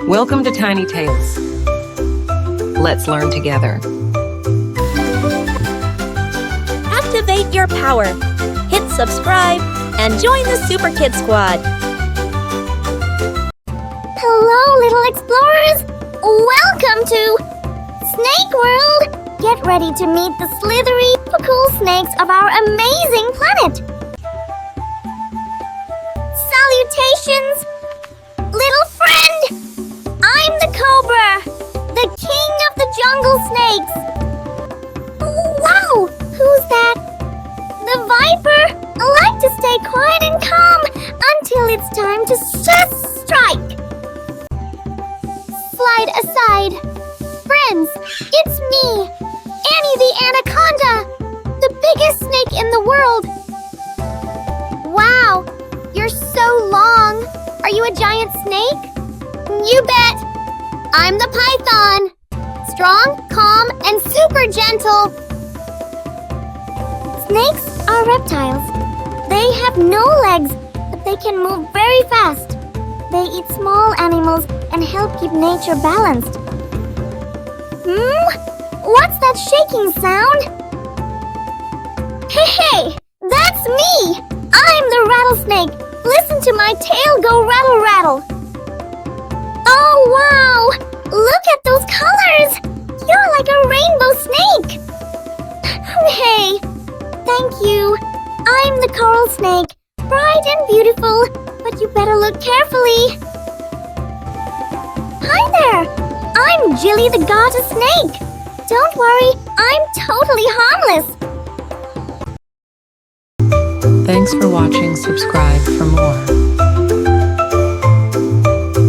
Welcome to Tiny Tales. Let's learn together. Activate your power. Hit subscribe and join the Super Kid Squad. Hello, little explorers! Welcome to Snake World! Get ready to meet the slithery, cool snakes of our amazing planet! Salutations, little friend! I'm the Cobra, the king of the jungle snakes! Wow! Who's that? The Viper! I like to stay quiet and calm until it's time to strike! Slide aside. Friends, it's me, Annie the Anaconda, the biggest snake in the world. Wow, you're so long. Are you a giant snake? You bet. I'm the python. Strong, calm, and super gentle. Snakes are reptiles. They have no legs, but they can move very fast. They eat small animals and help keep nature balanced. What's that shaking sound? Hey, that's me! I'm the rattlesnake. Listen to my tail go rattle rattle. Oh wow! Look at those colors! You're like a rainbow snake! Hey, thank you. I'm the coral snake, bright and beautiful, but you better look carefully. Hi there! I'm Jilly the goddess snake. Don't worry, I'm totally harmless. Thanks for watching. Subscribe for more.